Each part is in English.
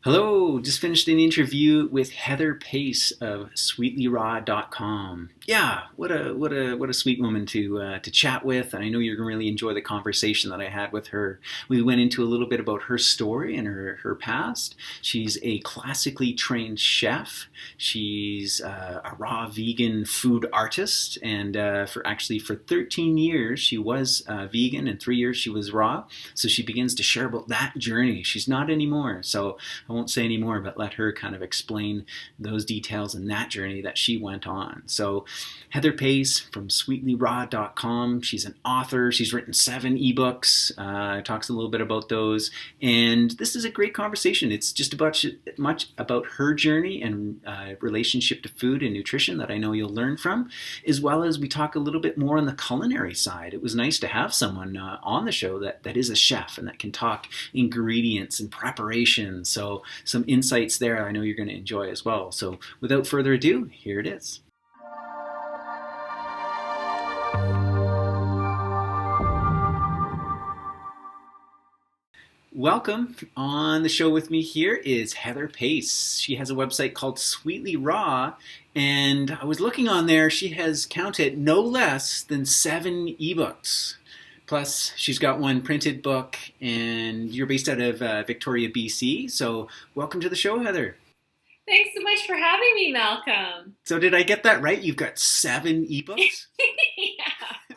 Hello, just finished an interview with Heather Pace of sweetlyraw.com. Yeah, what a sweet woman to chat with, and I know you're going to really enjoy the conversation that I had with her. We went into a little bit about her story and her past. She's a classically trained chef. She's a raw vegan food artist, and for 13 years she was vegan, and 3 years she was raw. So she begins to share about that journey. She's not anymore, so I won't say any more, but let her kind of explain those details and that journey that she went on. So Heather Pace from sweetlyraw.com. She's an author. She's written 7 ebooks. Talks a little bit about those. And this is a great conversation. It's just much about her journey and relationship to food and nutrition that I know you'll learn from, as well as we talk a little bit more on the culinary side. It was nice to have someone on the show that is a chef and that can talk ingredients and preparation. So some insights there I know you're going to enjoy as well. So without further ado, here it is. Welcome. On the show with me here is Heather Pace. She has a website called Sweetly Raw, and I was looking on there. She has counted no less than 7 ebooks. Plus, she's got one printed book, and you're based out of Victoria, BC. So welcome to the show, Heather. Thanks so much for having me, Malcolm. So did I get that right? You've got 7 ebooks? Yeah.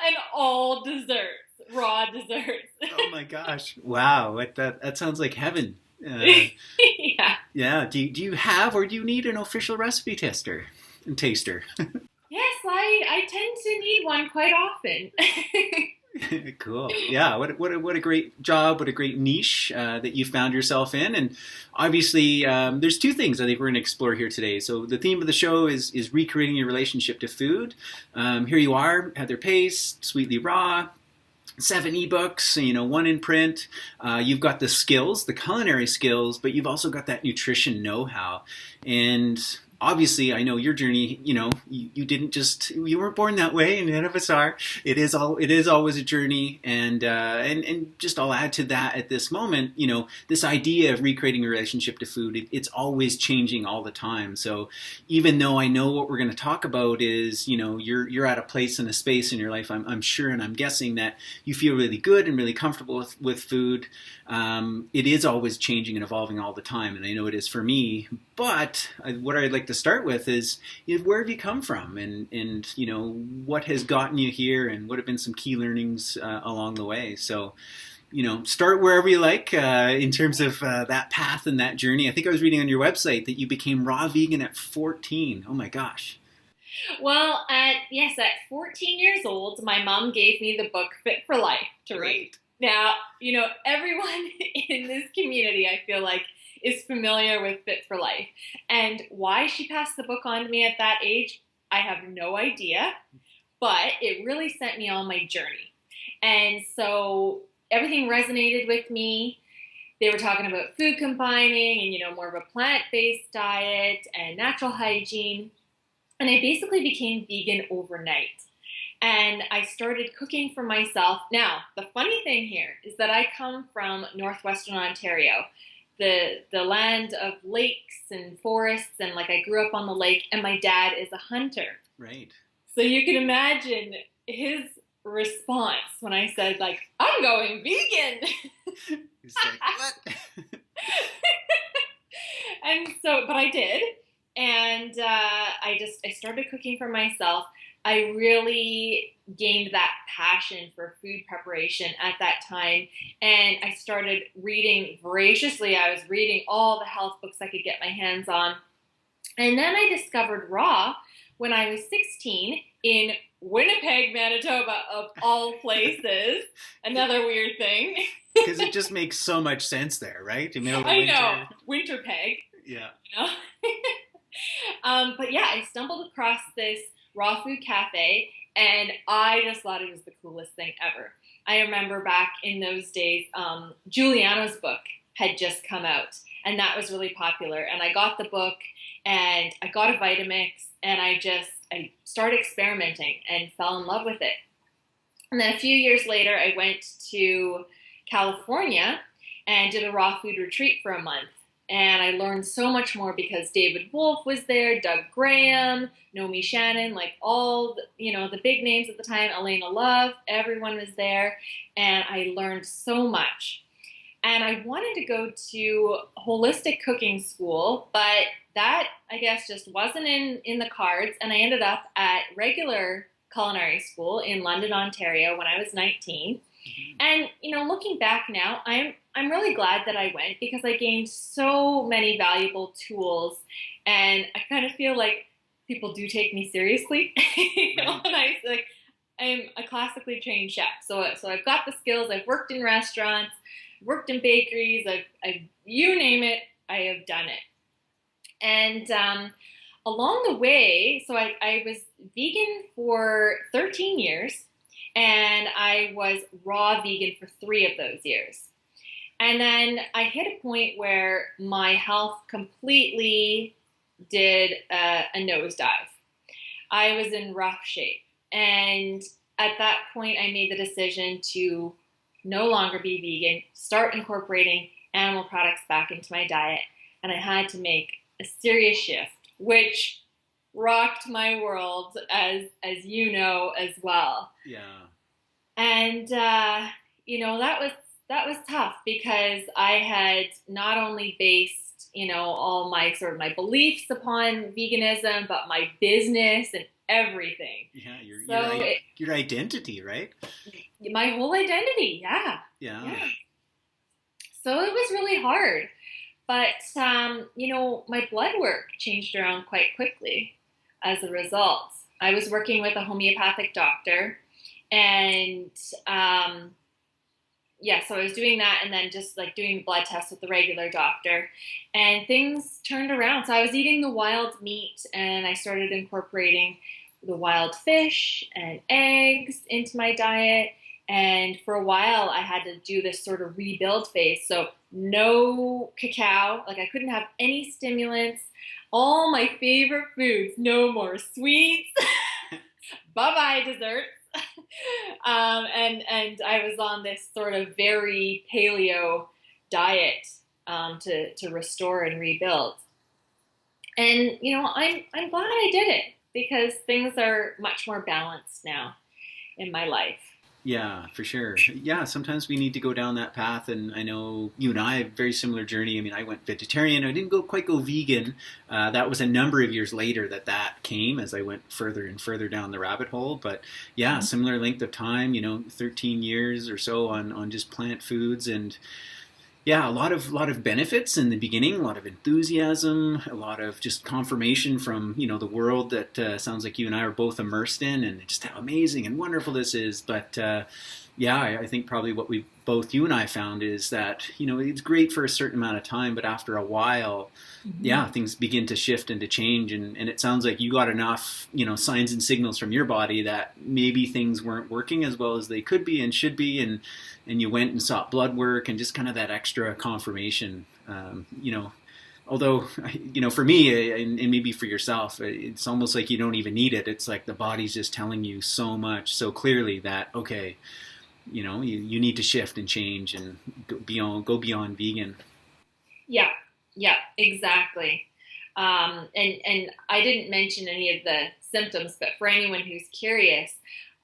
And all desserts, raw desserts. Oh my gosh. Wow. That sounds like heaven. Yeah. Yeah. Do you have or do you need an official recipe tester and taster? Yes, I tend to need one quite often. Cool. Yeah. What a great job. What a great niche that you found yourself in. And obviously, there's 2 things I think we're going to explore here today. So the theme of the show is recreating your relationship to food. Here you are, Heather Pace, Sweetly Raw. 7 ebooks, 1 in print. You've got the skills, the culinary skills, but you've also got that nutrition know-how. And obviously, I know your journey. You weren't born that way, and none of us are. It is always a journey, and just I'll add to that at this moment. This idea of recreating a relationship to food, it's always changing all the time. So even though I know what we're going to talk about is, you're at a place and a space in your life, I'm sure, and I'm guessing that you feel really good and really comfortable with food. It is always changing and evolving all the time, and I know it is for me. But what I'd like to start with is where have you come from, and what has gotten you here, and what have been some key learnings along the way. So, start wherever you like in terms of that path and that journey. I think I was reading on your website that you became raw vegan at 14. Oh my gosh. Well, at 14 years old, my mom gave me the book Fit for Life to read. Now, everyone in this community, I feel like, is familiar with Fit for Life. And why she passed the book on to me at that age, I have no idea. But it really sent me on my journey. And so everything resonated with me. They were talking about food combining and, more of a plant-based diet and natural hygiene. And I basically became vegan overnight. And I started cooking for myself. Now, the funny thing here is that I come from northwestern Ontario, the land of lakes and forests, and I grew up on the lake, and my dad is a hunter. Right. So you can imagine his response when I said, I'm going vegan. He's like, what? But I did. And I started cooking for myself. I really gained that passion for food preparation at that time. And I started reading voraciously. I was reading all the health books I could get my hands on. And then I discovered raw when I was 16 in Winnipeg, Manitoba, of all places. Another weird thing. Because it just makes so much sense there, right? In the middle of I winter. know. Winterpeg. Yeah. But yeah, I stumbled across this raw food cafe, and I just thought it was the coolest thing ever. I remember back in those days, Giuliano's book had just come out, and that was really popular. And I got the book, and I got a Vitamix, and I started experimenting and fell in love with it. And then a few years later, I went to California and did a raw food retreat for a month. And I learned so much more because David Wolf was there, Doug Graham, Naomi Shannon, like all the big names at the time, Elena Love, everyone was there. And I learned so much. And I wanted to go to holistic cooking school, but that, I guess, just wasn't in the cards. And I ended up at regular culinary school in London, Ontario when I was 19. And, looking back now, I'm really glad that I went because I gained so many valuable tools. And I kind of feel like people do take me seriously. I'm a classically trained chef. So I've got the skills. I've worked in restaurants, worked in bakeries, I've you name it, I have done it. And along the way, so I was vegan for 13 years, and I was raw vegan for 3 of those years. And then I hit a point where my health completely did a nosedive. I was in rough shape. And at that point, I made the decision to no longer be vegan, start incorporating animal products back into my diet. And I had to make a serious shift, which rocked my world, as you know, as well. Yeah. And, that was tough because I had not only based, all my sort of my beliefs upon veganism, but my business and everything. Yeah, your identity, right? My whole identity, yeah. So it was really hard. But, my blood work changed around quite quickly as a result. I was working with a homeopathic doctor, and so I was doing that and then just like doing blood tests with the regular doctor, and things turned around. So I was eating the wild meat, and I started incorporating the wild fish and eggs into my diet. And for a while, I had to do this sort of rebuild phase. So no cacao, like I couldn't have any stimulants. All my favorite foods, no more sweets. Bye-bye desserts. And I was on this sort of very paleo diet to restore and rebuild. And I'm glad I did it because things are much more balanced now in my life. Yeah, for sure. Yeah, sometimes we need to go down that path, and I know you and I have a very similar journey. I mean, I went vegetarian. I didn't quite go vegan. That was a number of years later that came as I went further and further down the rabbit hole. But yeah, similar length of time, 13 years or so on just plant foods. And yeah, a lot of benefits in the beginning, a lot of enthusiasm, a lot of just confirmation from the world that sounds like you and I are both immersed in, and just how amazing and wonderful this is. But I think probably what you and I found is that it's great for a certain amount of time, but after a while, things begin to shift and to change, and it sounds like you got enough signs and signals from your body that maybe things weren't working as well as they could be and should be, and you went and sought blood work and just kind of that extra confirmation. Although, for me, and maybe for yourself, it's almost like you don't even need it. It's like the body's just telling you so much, so clearly that, okay, you need to shift and change and go beyond vegan. Yeah, exactly. And I didn't mention any of the symptoms, but for anyone who's curious,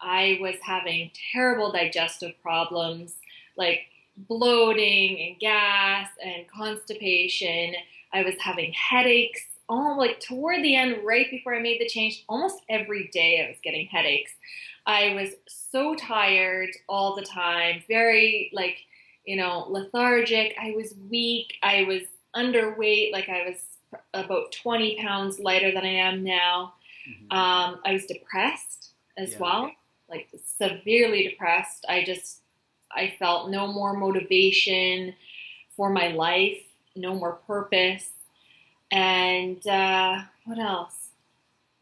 I was having terrible digestive problems, like bloating and gas and constipation. I was having headaches, toward the end, right before I made the change. Almost every day I was getting headaches. I was so tired all the time, very lethargic. I was weak. I was underweight. I was about 20 pounds lighter than I am now. I was depressed as well. Severely depressed. I felt no more motivation for my life, no more purpose. And what else?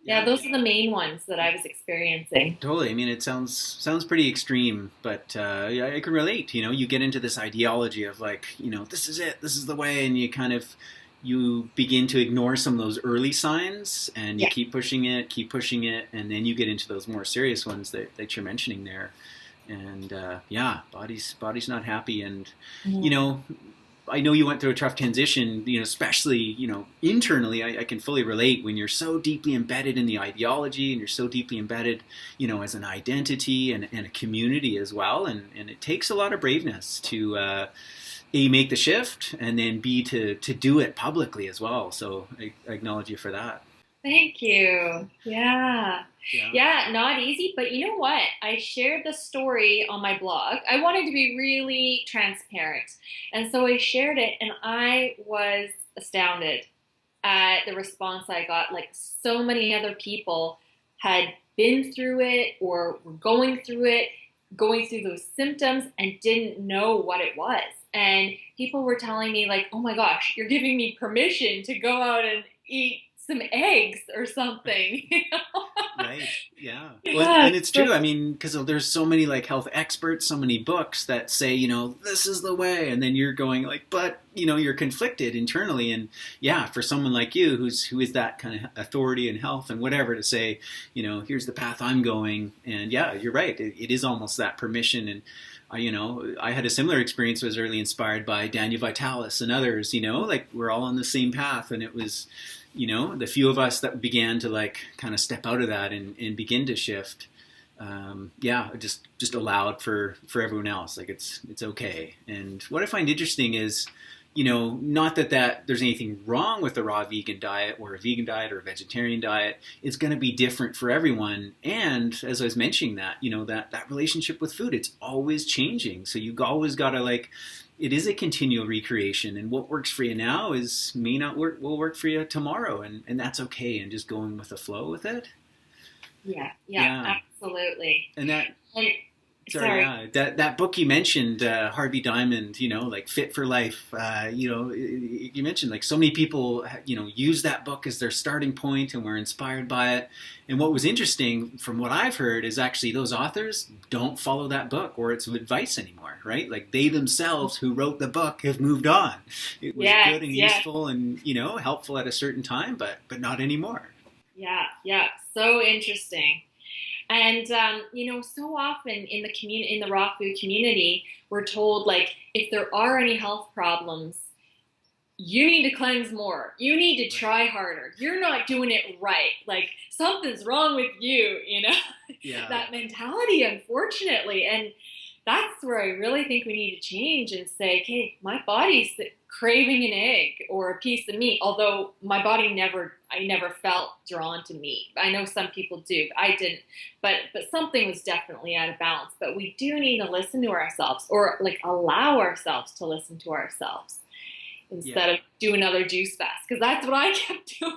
Yeah, those are the main ones that I was experiencing. Totally. I mean, it sounds pretty extreme, but I can relate. You get into this ideology of this is it, this is the way, and you begin to ignore some of those early signs, and you keep pushing it, and then you get into those more serious ones that you're mentioning there. And body's not happy, and I know you went through a tough transition, especially, internally. I can fully relate when you're so deeply embedded in the ideology and you're so deeply embedded, as an identity and a community as well. And it takes a lot of braveness to, A, make the shift, and then B, to do it publicly as well. So I acknowledge you for that. Thank you. Yeah. Yeah. Yeah, not easy, but you know what? I shared the story on my blog. I wanted to be really transparent. And so I shared it, and I was astounded at the response I got. Like, so many other people had been through it or were going through it, going through those symptoms, and didn't know what it was. And people were telling me, like, oh my gosh, you're giving me permission to go out and eat some eggs or something. Right. Yeah. Yeah. Well, and it's true. I mean, because there's so many like health experts, so many books that say, this is the way, and then you're going like, but you're conflicted internally, and yeah, for someone like you, who is that kind of authority in health and whatever, to say, here's the path I'm going, and yeah, you're right. It is almost that permission. And I had a similar experience. Was early inspired by Daniel Vitalis and others. Like we're all on the same path, and it was, the few of us that began to like kind of step out of that and begin to shift. Just allowed for everyone else. Like it's okay. And what I find interesting is, not that there's anything wrong with a raw vegan diet or a vegan diet or a vegetarian diet. It's going to be different for everyone. And as I was mentioning that relationship with food, it's always changing. So you always got to it is a continual recreation, and what works for you now may not will work for you tomorrow. And that's okay. And just going with the flow with it. Yeah, absolutely. And that, sorry. Yeah, that book you mentioned, Harvey Diamond, like Fit for Life, you mentioned like so many people, use that book as their starting point and were inspired by it. And what was interesting from what I've heard is actually those authors don't follow that book or its advice anymore, right? Like they themselves who wrote the book have moved on. It was good and useful and, helpful at a certain time, but not anymore. Yeah. So interesting. And, so often in the raw food community, we're told, like, if there are any health problems, you need to cleanse more. You need to try harder. You're not doing it right. Like, something's wrong with you, Yeah. That mentality, unfortunately. And that's where I really think we need to change and say, okay, my body's craving an egg or a piece of meat, although my body I never felt drawn to meat. I know some people do, but I didn't. But something was definitely out of balance. But we do need to listen to ourselves, or like allow ourselves to listen to ourselves instead of do another juice fast, because that's what I kept doing.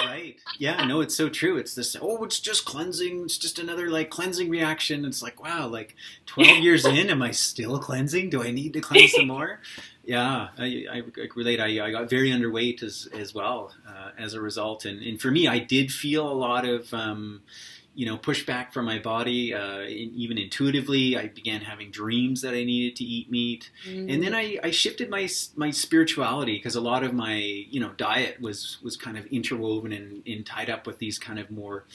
Right. Yeah, no, it's so true. It's this, it's just cleansing. It's just another like cleansing reaction. It's like, wow, like 12 years in, am I still cleansing? Do I need to cleanse some more? Yeah, I relate. I got very underweight as well as a result. And for me, I did feel a lot of, pushback from my body. Even intuitively, I began having dreams that I needed to eat meat. And then I shifted my spirituality, because a lot of my, diet was kind of interwoven and tied up with these kind of more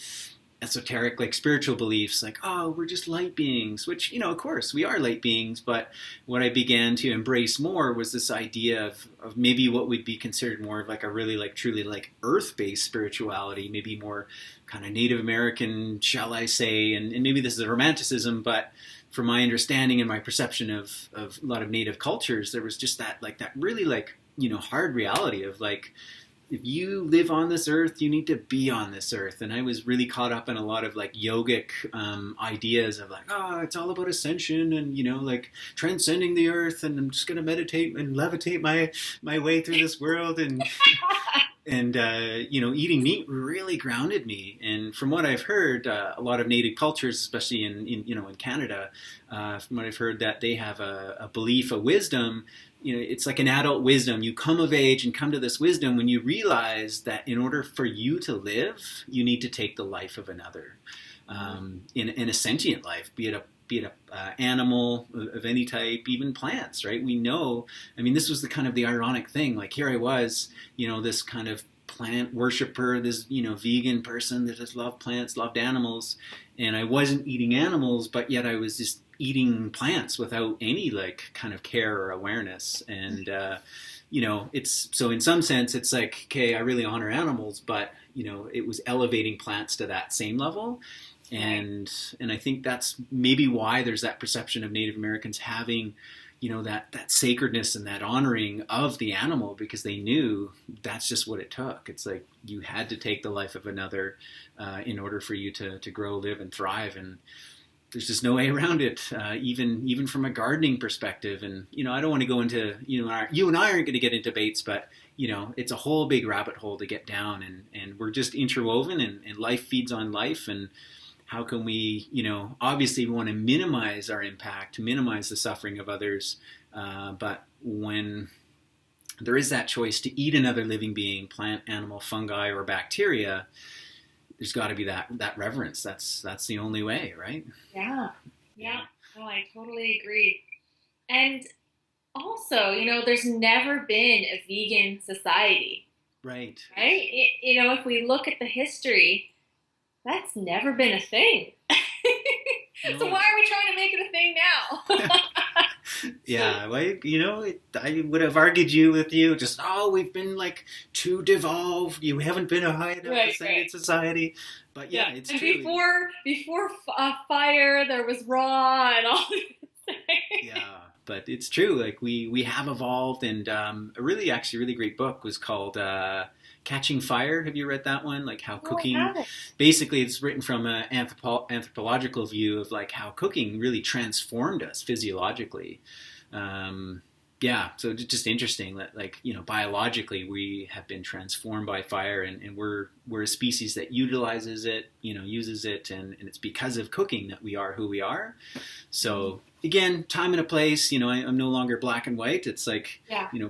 esoteric, like spiritual beliefs, like, oh, we're just light beings, which, of course we are light beings. But what I began to embrace more was this idea of maybe what would be considered more of like a really like truly like earth-based spirituality, maybe more kind of Native American, shall I say, and maybe this is a romanticism, but from my understanding and my perception of a lot of Native cultures, there was just that really like, hard reality of like, if you live on this earth, you need to be on this earth. And I was really caught up in a lot of like yogic ideas of like, oh, it's all about ascension and, like transcending the earth, and I'm just going to meditate and levitate my way through this world. And, eating meat really grounded me. And from what I've heard, a lot of Native cultures, especially in Canada, from what I've heard, that they have a belief, a wisdom. It's like an adult wisdom. You come of age and come to this wisdom when you realize that in order for you to live, you need to take the life of another, in a sentient life, be it a animal of any type, even plants, right? We know, this was the ironic thing. Like here I was, this kind of plant worshiper, this, vegan person that just loved plants, loved animals. And I wasn't eating animals, but yet I was just eating plants without any like kind of care or awareness. And it's so in some sense it's like, okay, I really honor animals, but it was elevating plants to that same level. And I think that's maybe why there's that perception of Native Americans having that sacredness and that honoring of the animal, because they knew that's just what it took. It's like you had to take the life of another in order for you to grow, live, and thrive. And there's just no way around it, even from a gardening perspective. And I don't want to go into you and I aren't going to get into debates, but it's a whole big rabbit hole to get down, and we're just interwoven, and life feeds on life. And how can we, obviously we want to minimize our impact, minimize the suffering of others, but when there is that choice to eat another living being, plant, animal, fungi, or bacteria, there's got to be that reverence. That's the only way, right? Yeah. No, I totally agree. And also, there's never been a vegan society. Right. If we look at the history, that's never been a thing. No. So why are we trying to make it a thing now? Yeah, I would have argued with you, just, we've been like too devolved. You haven't been a high enough society. But yeah, it's and true. Before fire, there was raw and all this. Yeah, but it's true. Like we have evolved, and a really great book was called Catching Fire. Have you read that one? Like how cooking, basically it's written from an anthropological view of like how cooking really transformed us physiologically. So just interesting that biologically we have been transformed by fire, and we're a species that utilizes it, uses it, and it's because of cooking that we are who we are. So again, time and a place, I'm no longer black and white. It's like,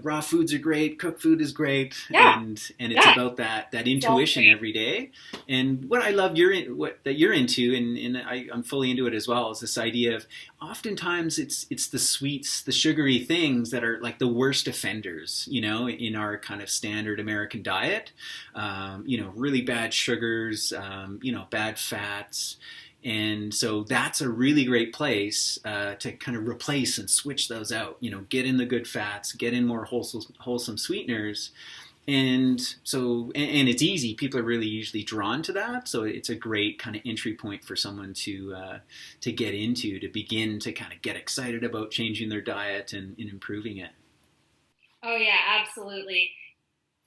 raw foods are great, cooked food is great. And it's about that intuition every day. And what I love that you're into, and I'm fully into it as well, is this idea of oftentimes it's the sweets, the sugary things that are like the worst offenders, in our kind of standard American diet. Really bad sugars, bad fats. And so that's a really great place to kind of replace and switch those out. Get in the good fats, get in more wholesome sweeteners. And so, and it's easy. People are really usually drawn to that. So it's a great kind of entry point for someone to get into, to begin to kind of get excited about changing their diet and improving it. Oh yeah, absolutely.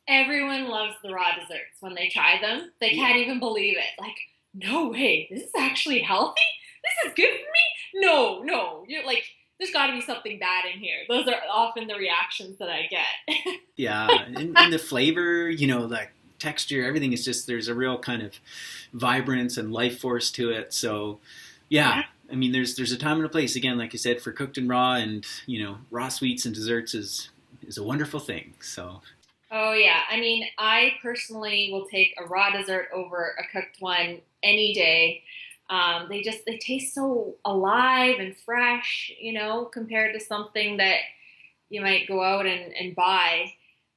Everyone loves the raw desserts when they try them. They can't even believe it. Like, no way, this is actually healthy? This is good for me? No. You're like, there's got to be something bad in here. Those are often the reactions that I get. Yeah, and the flavor, the texture, everything is just, there's a real kind of vibrance and life force to it. So, yeah. I mean, there's a time and a place, again, like you said, for cooked and raw, and, raw sweets and desserts is a wonderful thing, so... Oh yeah, I mean, I personally will take a raw dessert over a cooked one any day. They taste so alive and fresh, compared to something that you might go out and buy.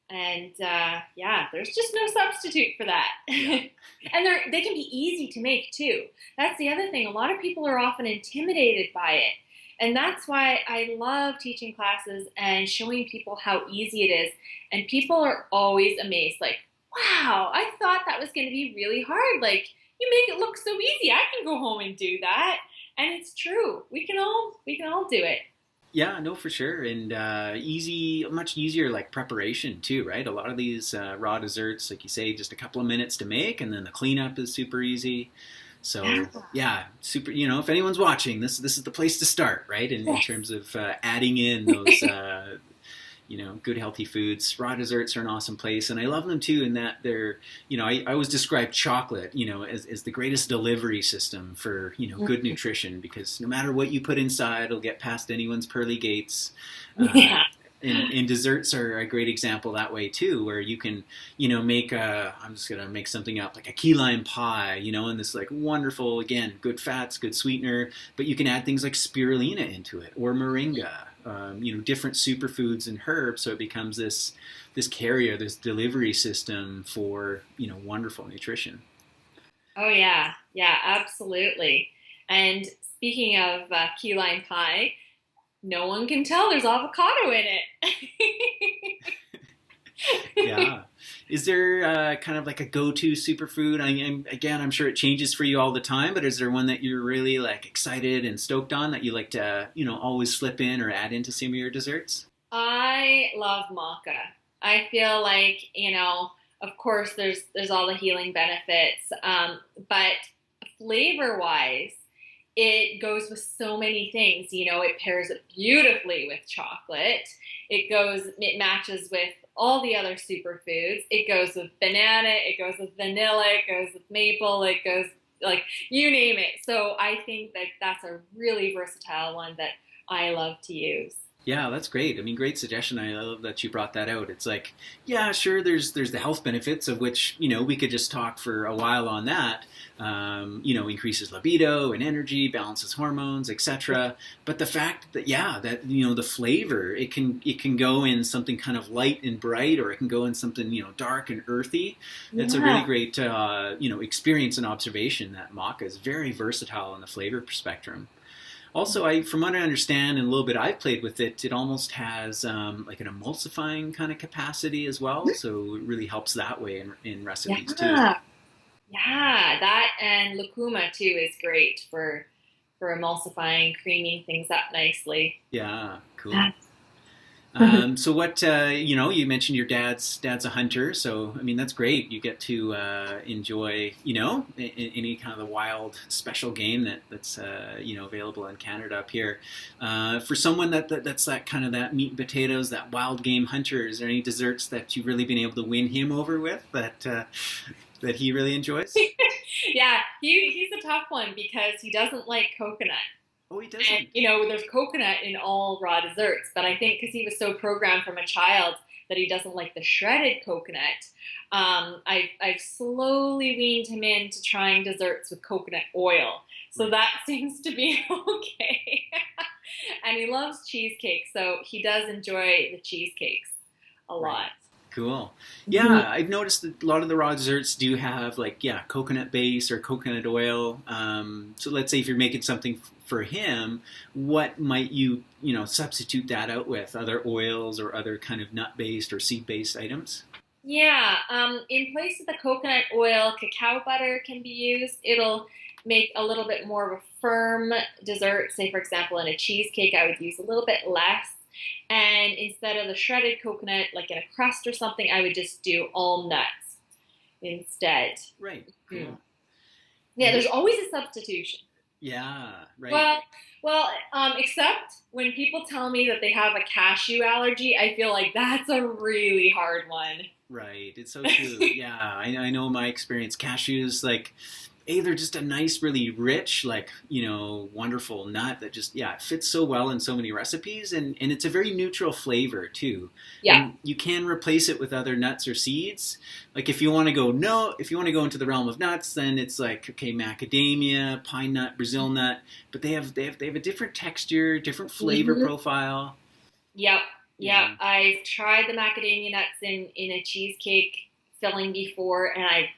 And there's just no substitute for that. Yeah. And they can be easy to make too. That's the other thing. A lot of people are often intimidated by it. And that's why I love teaching classes and showing people how easy it is. And people are always amazed, like, wow, I thought that was going to be really hard. Like, you make it look so easy. I can go home and do that. And it's true. We can all do it. Yeah, no, for sure. And much easier like preparation too, right? A lot of these raw desserts, like you say, just a couple of minutes to make, and then the cleanup is super easy. So yeah, super. If anyone's watching, this is the place to start, right? In terms of adding in those, good healthy foods. Raw desserts are an awesome place, and I love them too. In that they're, I always describe chocolate, as the greatest delivery system for good nutrition, because no matter what you put inside, it'll get past anyone's pearly gates. And desserts are a great example that way too, where you can, make I'm just going to make something up, like a key lime pie, and this like wonderful, again, good fats, good sweetener, but you can add things like spirulina into it, or moringa, different superfoods and herbs. So it becomes this carrier, this delivery system for, wonderful nutrition. Oh yeah. Yeah, absolutely. And speaking of key lime pie, no one can tell there's avocado in it. Yeah. Is there kind of like a go-to superfood? Again, I'm sure it changes for you all the time, but is there one that you're really like excited and stoked on that you like to, always slip in or add into some of your desserts? I love maca. I feel like, of course there's all the healing benefits, but flavor wise, it goes with so many things. It pairs it beautifully with chocolate. It matches with all the other superfoods. It goes with banana, it goes with vanilla, it goes with maple, it goes like you name it. So I think that that's a really versatile one that I love to use. Yeah, that's great. I mean, great suggestion. I love that you brought that out. It's like, yeah, sure. There's the health benefits of which we could just talk for a while on that. Increases libido and energy, balances hormones, etc. But the fact that the flavor it can go in something kind of light and bright, or it can go in something dark and earthy. It's a really great experience and observation that maca is very versatile in the flavor spectrum. Also, from what I understand and a little bit I've played with it, it almost has like an emulsifying kind of capacity as well. So it really helps that way in recipes too. Yeah, yeah, that and lucuma too is great for emulsifying, creaming things up nicely. Yeah, cool. So what, you mentioned your dad's a hunter, so I mean that's great. You get to enjoy, any kind of the wild special game that's available in Canada up here. For someone that's that kind of that meat and potatoes, that wild game hunter, is there any desserts that you've really been able to win him over with that he really enjoys? Yeah, he's a tough one because he doesn't like coconut. Oh, he doesn't. And, there's coconut in all raw desserts, but I think because he was so programmed from a child that he doesn't like the shredded coconut, I've slowly weaned him into trying desserts with coconut oil. So that seems to be okay. And he loves cheesecake, so he does enjoy the cheesecakes a lot. Right. Cool. Yeah, I've noticed that a lot of the raw desserts do have coconut base or coconut oil. So let's say if you're making something for him, what might you substitute that out with? Other oils or other kind of nut-based or seed-based items? Yeah, in place of the coconut oil, cacao butter can be used. It'll make a little bit more of a firm dessert. Say, for example, in a cheesecake, I would use a little bit less. And instead of the shredded coconut, like in a crust or something, I would just do all nuts instead. Right. Cool. Yeah, there's always a substitution. Yeah, right. Well, except when people tell me that they have a cashew allergy, I feel like that's a really hard one. Right. It's so true. Yeah, I know my experience. Cashews, they're just a nice, really rich, wonderful nut that just, it fits so well in so many recipes. And it's a very neutral flavor, too. Yeah. And you can replace it with other nuts or seeds. If you want to go into the realm of nuts, then it's macadamia, pine nut, Brazil nut. But they have a different texture, different flavor profile. Yep. Yeah. I've tried the macadamia nuts in a cheesecake filling before, and I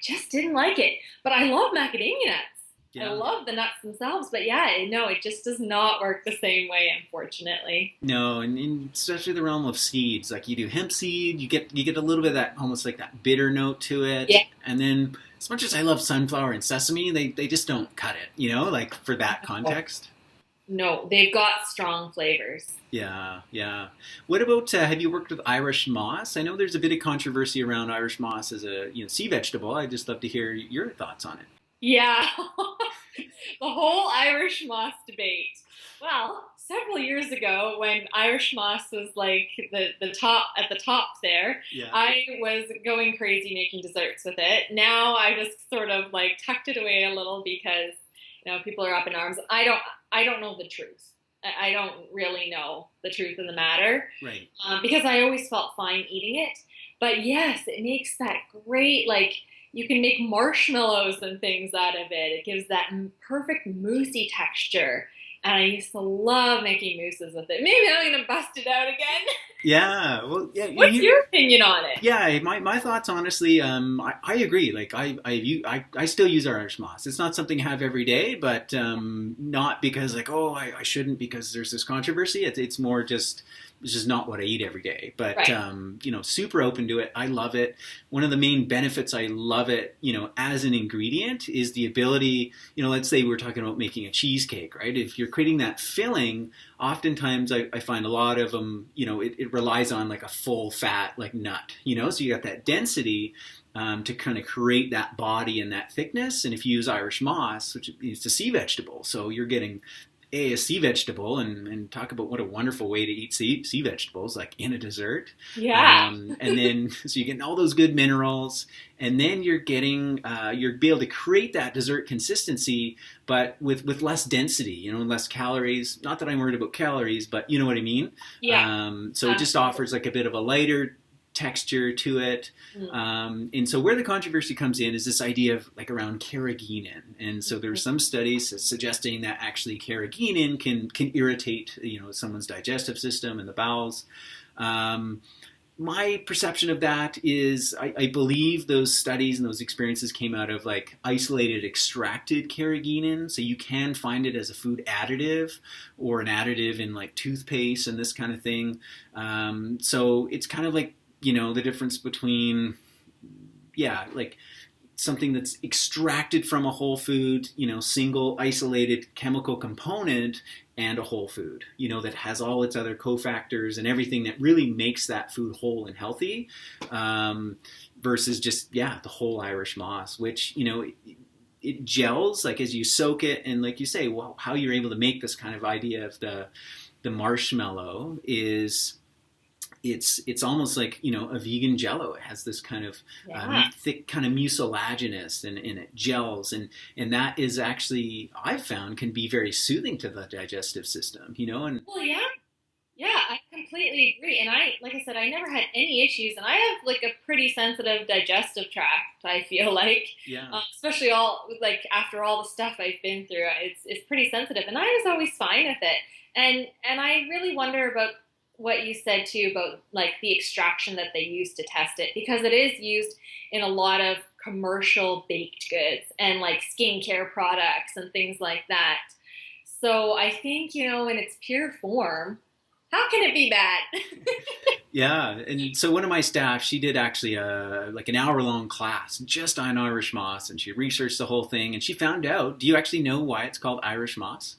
just didn't like it. But I love macadamia nuts. Yeah. I love the nuts themselves. But it just does not work the same way, unfortunately. No, and especially the realm of seeds. You do hemp seed, you get a little bit of that, almost like that bitter note to it. Yeah. And then, as much as I love sunflower and sesame, they just don't cut it, for that context. No, they've got strong flavors. Yeah. What about, have you worked with Irish moss? I know there's a bit of controversy around Irish moss as a sea vegetable. I'd just love to hear your thoughts on it. Yeah, the whole Irish moss debate. Well, several years ago when Irish moss was the top at the top there, I was going crazy making desserts with it. Now I just sort of tucked it away a little because people are up in arms. I don't know the truth. I don't really know the truth of the matter. Right. Because I always felt fine eating it. But yes, it makes that great, you can make marshmallows and things out of it. It gives that perfect moussey texture. And I used to love making mousses with it. Maybe I'm going to bust it out again. Yeah, well, yeah, What's your opinion on it? yeah. My thoughts, honestly, I agree. Like I still use Irish moss. It's not something I have every day, but not because like, oh, I shouldn't because there's this controversy. It's more just it's just not what I eat every day. But Right. super open to it. I love it. One of the main benefits I love it, as an ingredient is the ability. Let's say we're talking about making a cheesecake, right? If you're creating that filling, oftentimes I find a lot of them, it relies on like a full fat like nut, so you got that density to kind of create that body and that thickness. And if you use Irish moss, which is a sea vegetable, so you're getting a sea vegetable, and talk about what a wonderful way to eat sea vegetables, like in a dessert. Yeah. And then, so you're getting all those good minerals, and then you're getting, you're be able to create that dessert consistency, but with less density, less calories. Not that I'm worried about calories, but you know what I mean? Yeah. So it just offers like a bit of a lighter texture to it. And so where the controversy comes in is this idea of like around carrageenan. And so there's some studies suggesting that actually carrageenan can irritate, someone's digestive system and the bowels. My perception of that is I believe those studies and those experiences came out of like isolated extracted carrageenan. So you can find it as a food additive or an additive in like toothpaste and this kind of thing. So it's kind of like, the difference between, like something that's extracted from a whole food, single isolated chemical component, and a whole food, that has all its other cofactors and everything that really makes that food whole and healthy, versus just, the whole Irish moss, which, it gels like as you soak it. And like you say, well, how you're able to make this kind of idea of the marshmallow is it's almost like a vegan Jello. It has this kind of thick kind of mucilaginous, and it gels, and that is actually, I've found, can be very soothing to the digestive system. And Well, yeah, I completely agree. And like I said, I never had any issues, and I have like a pretty sensitive digestive tract. I feel like, especially after all the stuff I've been through, it's pretty sensitive, and I was always fine with it. And I really wonder about what you said too about like the extraction that they use to test it, because it is used in a lot of commercial baked goods and like skincare products and things like that. So I think, in its pure form, how can it be bad? Yeah, and so one of my staff, she did actually like an hour-long class just on Irish moss, and she researched the whole thing, and she found out. Do you actually know why it's called Irish moss?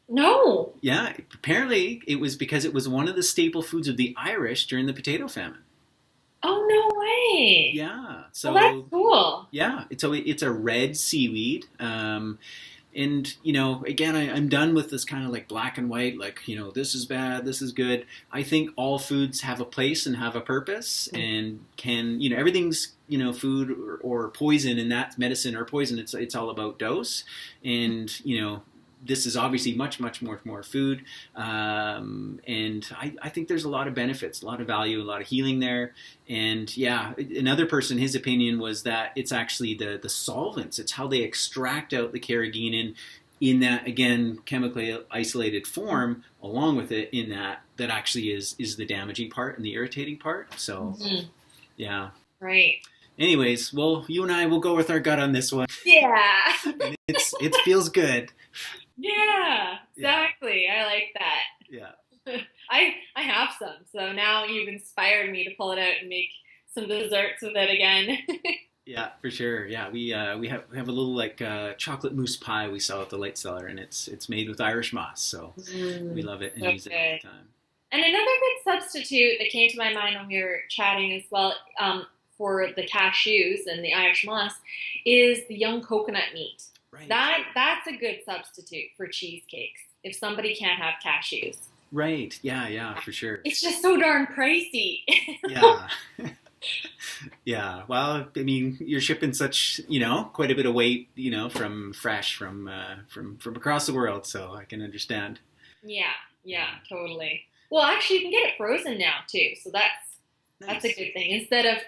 No. Yeah, apparently it was because it was one of the staple foods of the Irish during the potato famine. Oh, no way. Yeah, so well, that's cool. Yeah, it's a red seaweed. And, again, I'm done with this kind of like black and white, like, this is bad, this is good. I think all foods have a place and have a purpose, and can, everything's, food or poison, and that's medicine or poison. It's all about dose. And, this is obviously much, much more food. And I think there's a lot of benefits, a lot of value, a lot of healing there. And another person, his opinion was that it's actually the solvents. It's how they extract out the carrageenan in that, again, chemically isolated form, along with it in that actually is the damaging part and the irritating part. So, yeah. Right. Anyways, well, you and I will go with our gut on this one. Yeah. It feels good. Yeah, exactly. I like that. Yeah. I have some, so now you've inspired me to pull it out and make some desserts with it again. Yeah, for sure. Yeah, we have a little like chocolate mousse pie we sell at the Light Cellar, and it's made with Irish moss, so we love it and use it all the time. And another good substitute that came to my mind when we were chatting as well, for the cashews and the Irish moss, is the young coconut meat. Right. That's a good substitute for cheesecakes if somebody can't have cashews. Right. Yeah, for sure. It's just so darn pricey. Yeah. Yeah. Well, I mean, you're shipping such, quite a bit of weight, from across the world, so I can understand. Yeah, totally. Well, actually, you can get it frozen now too, so that's a good thing. Instead of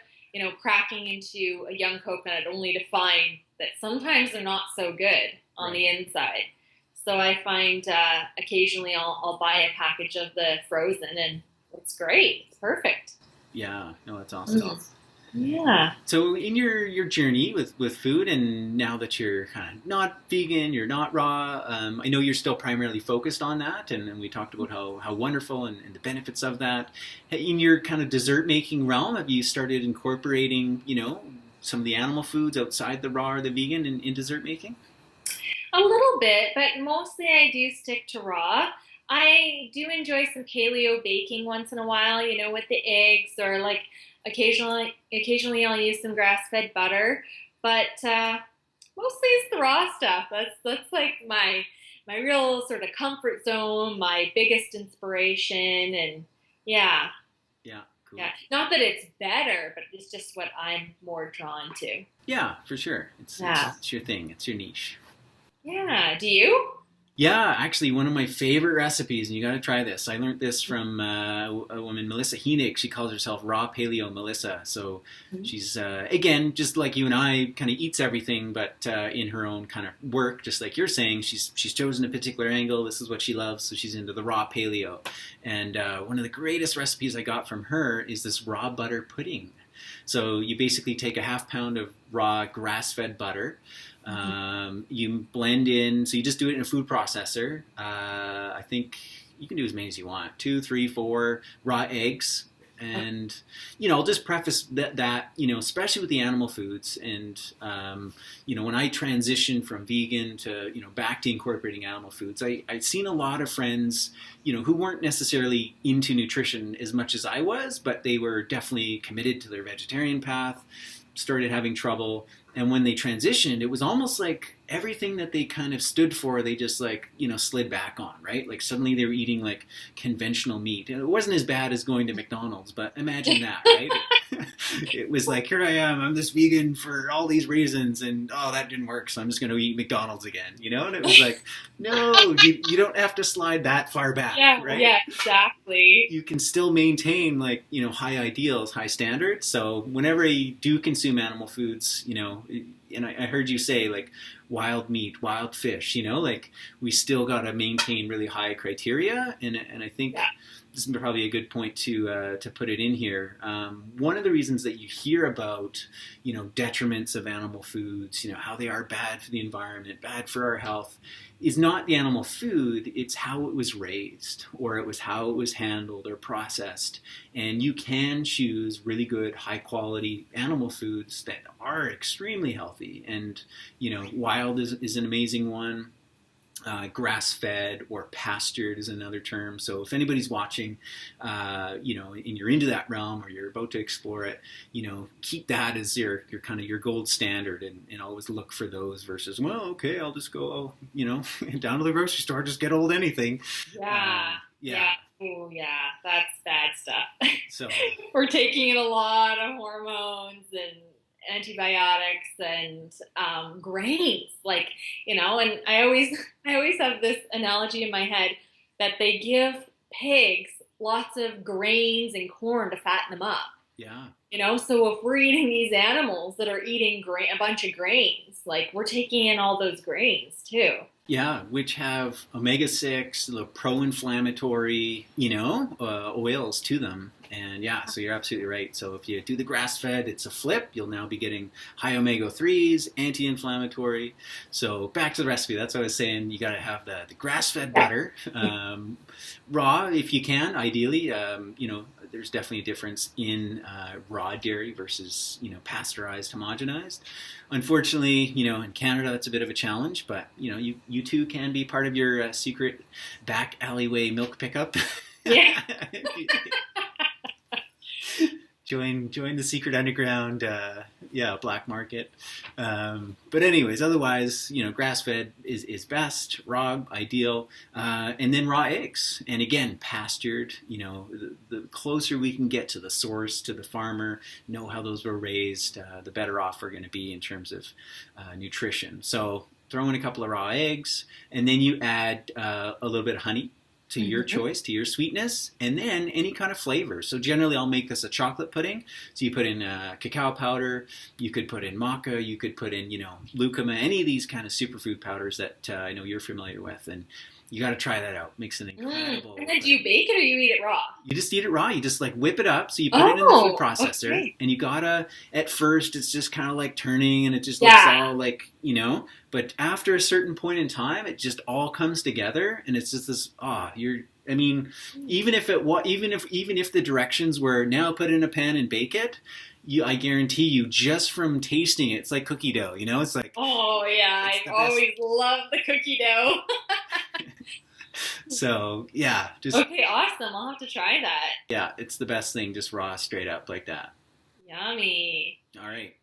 cracking into a young coconut only to find that sometimes they're not so good on the inside. So I find occasionally I'll buy a package of the frozen, and it's great. It's perfect. Yeah, no, that's awesome. Mm. Yeah. So in your journey with food, and now that you're kind of not vegan, you're not raw, I know you're still primarily focused on that, and we talked about how wonderful and the benefits of that. In your kind of dessert making realm, have you started incorporating, some of the animal foods outside the raw or the vegan in dessert making? A little bit, but mostly I do stick to raw. I do enjoy some paleo baking once in a while, with the eggs or like occasionally I'll use some grass-fed butter, but mostly it's the raw stuff. That's like my real sort of comfort zone, my biggest inspiration, and yeah, Yeah, cool. yeah. Not that it's better, but it's just what I'm more drawn to. Yeah, for sure. It's your thing. It's your niche. Yeah. Do you? Yeah, actually, one of my favorite recipes, and you got to try this. I learned this from a woman, Melissa Heenig. She calls herself Raw Paleo Melissa. So she's, again, just like you and I, kind of eats everything, but in her own kind of work, just like you're saying, she's chosen a particular angle. This is what she loves, so she's into the raw paleo. And one of the greatest recipes I got from her is this raw butter pudding. So you basically take a half pound of raw grass-fed butter. You blend in, so you just do it in a food processor. I think you can do as many as you want, 2, 3, 4 raw eggs. And, I'll just preface that, especially with the animal foods. And, when I transitioned from vegan to, back to incorporating animal foods, I'd seen a lot of friends, who weren't necessarily into nutrition as much as I was, but they were definitely committed to their vegetarian path, started having trouble. And when they transitioned, it was almost like everything that they kind of stood for, they just slid back on, right? Like suddenly they were eating like conventional meat. And it wasn't as bad as going to McDonald's, but imagine that, right? It was like, here I am, I'm this vegan for all these reasons, and that didn't work, so I'm just going to eat McDonald's again, And it was like, no, you don't have to slide that far back, right? Yeah, exactly. You can still maintain high ideals, high standards. So whenever you do consume animal foods, and I heard you say like wild meat, wild fish, we still got to maintain really high criteria. And I think this is probably a good point to put it in here. One of the reasons that you hear about, detriments of animal foods, how they are bad for the environment, bad for our health, is not the animal food, it's how it was raised, or it was how it was handled or processed. And you can choose really good, high quality animal foods that are extremely healthy. And, wild is an amazing one. Grass-fed or pastured is another term. So if anybody's watching, and you're into that realm or you're about to explore it, keep that as your kind of your gold standard, and always look for those versus, well, okay, I'll just go, down to the grocery store, just get old anything. Yeah. Oh, yeah. That's bad stuff. So we're taking in a lot of hormones and antibiotics and grains, and I always have this analogy in my head that they give pigs lots of grains and corn to fatten them up. Yeah. So if we're eating these animals that are eating a bunch of grains, we're taking in all those grains too. Yeah, which have omega-6, the pro-inflammatory, oils to them. And so you're absolutely right. So if you do the grass-fed, it's a flip. You'll now be getting high omega-3s, anti-inflammatory. So back to the recipe. That's what I was saying. You got to have the grass-fed butter. Raw, if you can, ideally. There's definitely a difference in raw dairy versus, pasteurized, homogenized. Unfortunately, in Canada, that's a bit of a challenge. But, you too can be part of your secret back alleyway milk pickup. Yeah. Join the secret underground, black market. But anyways, otherwise, grass-fed is best, raw, ideal, and then raw eggs. And again, pastured, the closer we can get to the source, to the farmer, know how those were raised, the better off we're going to be in terms of nutrition. So throw in a couple of raw eggs, and then you add a little bit of honey. to your Mm-hmm. choice, to your sweetness, and then any kind of flavor. So generally I'll make this a chocolate pudding. So you put in cacao powder, you could put in maca, you could put in, lucuma, any of these kind of superfood powders that I know you're familiar with. And you got to try that out. Makes an incredible. And then do you bake it or you eat it raw? You just eat it raw. You just like whip it up. So you put it in the food processor, okay. and you gotta, at first, it's just kind of like turning, and it just looks all like, but after a certain point in time, it just all comes together, and it's just this, even if the directions were now put in a pan and bake it, I guarantee you, just from tasting it, it's like cookie dough, it's like. Oh yeah, I always love the cookie dough. So yeah, okay, awesome. I'll have to try that. Yeah, it's the best thing, just raw, straight up like that. Yummy. All right.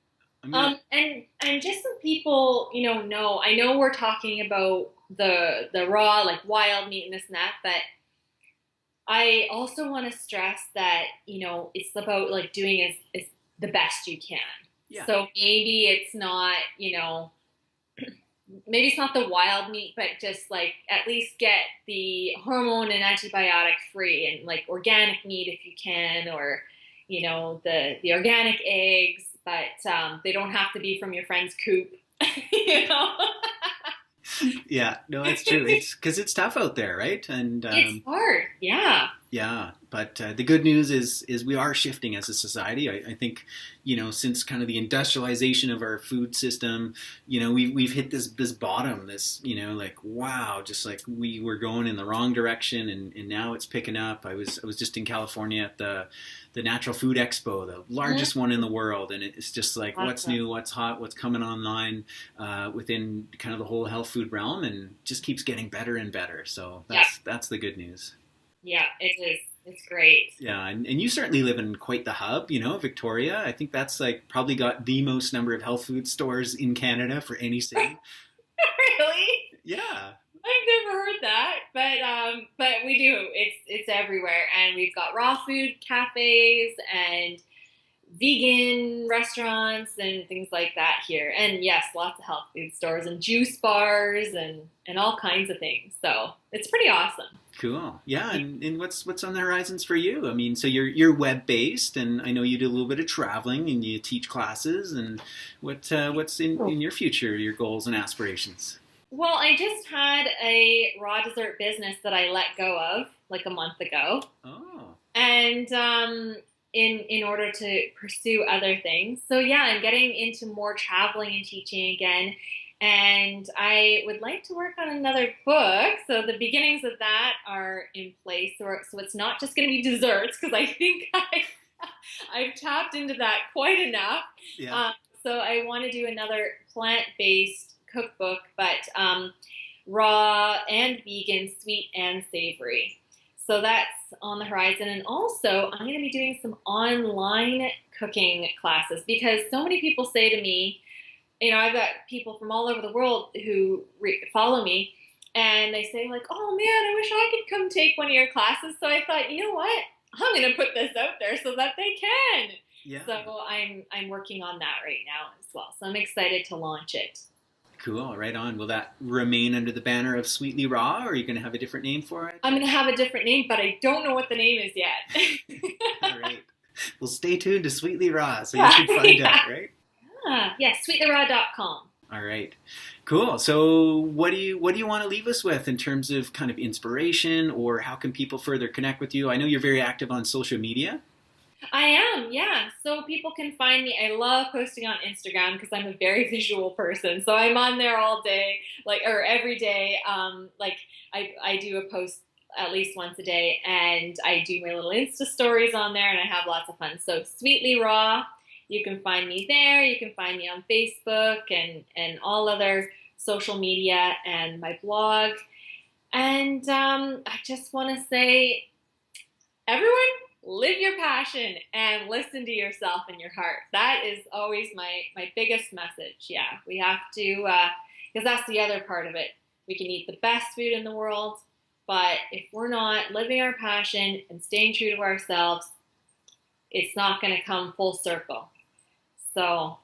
And just so people know, I know we're talking about the raw, like wild meat and this and that, but I also want to stress that it's about like doing as the best you can. Yeah. So maybe it's not maybe it's not the wild meat, but just like at least get the hormone and antibiotic free and like organic meat if you can, or the organic eggs, but they don't have to be from your friend's coop. Yeah, no, that's true. It's because it's tough out there, right? And it's hard. Yeah. Yeah, but the good news is we are shifting as a society. I think, since kind of the industrialization of our food system, we've hit this bottom, like, wow, just like we were going in the wrong direction, and now it's picking up. I was just in California at the Natural Food Expo, the largest one in the world, and it's just like what's new, what's hot, what's coming online within kind of the whole health food realm, and just keeps getting better and better. So that's the good news. Yeah, it is. It's great. Yeah, and you certainly live in quite the hub, Victoria. I think that's like probably got the most number of health food stores in Canada for any city. Really? Yeah. I've never heard that, but we do. It's everywhere, and we've got raw food cafes and vegan restaurants and things like that here. And yes, lots of health food stores and juice bars and all kinds of things. So it's pretty awesome. Cool. Yeah, and what's on the horizons for you? I mean, so you're web based, and I know you do a little bit of traveling and you teach classes. And what's in your future, your goals and aspirations? Well, I just had a raw dessert business that I let go of like a month ago. Oh. And in order to pursue other things. So yeah, I'm getting into more traveling and teaching again. And I would like to work on another book. So the beginnings of that are in place. So it's not just going to be desserts, because I think I've tapped into that quite enough. Yeah. So I want to do another plant-based cookbook, but raw and vegan, sweet and savory. So that's on the horizon. And also, I'm going to be doing some online cooking classes, because so many people say to me, I've got people from all over the world who follow me, and they say like, oh man, I wish I could come take one of your classes. So I thought, you know what? I'm going to put this out there so that they can. Yeah. So I'm working on that right now as well. So I'm excited to launch it. Cool. Right on. Will that remain under the banner of Sweetly Raw, or are you going to have a different name for it? I'm going to have a different name, but I don't know what the name is yet. All right. Well, stay tuned to Sweetly Raw so you can find out, right? Yes, sweetlyraw.com. All right. Cool. So what do you want to leave us with in terms of kind of inspiration, or how can people further connect with you? I know you're very active on social media. I am, yeah. So people can find me. I love posting on Instagram because I'm a very visual person. So I'm on there all day, or every day. I do a post at least once a day, and I do my little Insta stories on there, and I have lots of fun. So Sweetly Raw, you can find me there. You can find me on Facebook and all other social media, and my blog. And I just want to say, everyone, live your passion and listen to yourself and your heart. That is always my biggest message. Yeah, we have to, because that's the other part of it. We can eat the best food in the world, but if we're not living our passion and staying true to ourselves, it's not going to come full circle. So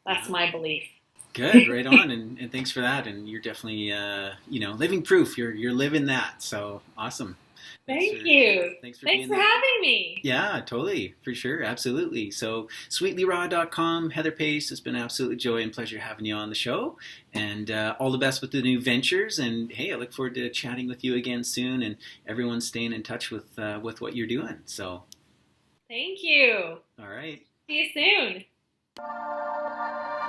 that's my belief. Good, right on, and thanks for that. And you're definitely, living proof. You're living that. So awesome. Thank you. Thanks for Thanks being for there. having me. Yeah, totally. For sure. Absolutely. So, sweetlyraw.com, Heather Pace, it's been an absolute joy and pleasure having you on the show. And all the best with the new ventures. And hey, I look forward to chatting with you again soon and everyone staying in touch with what you're doing. So, thank you. all right. See you soon.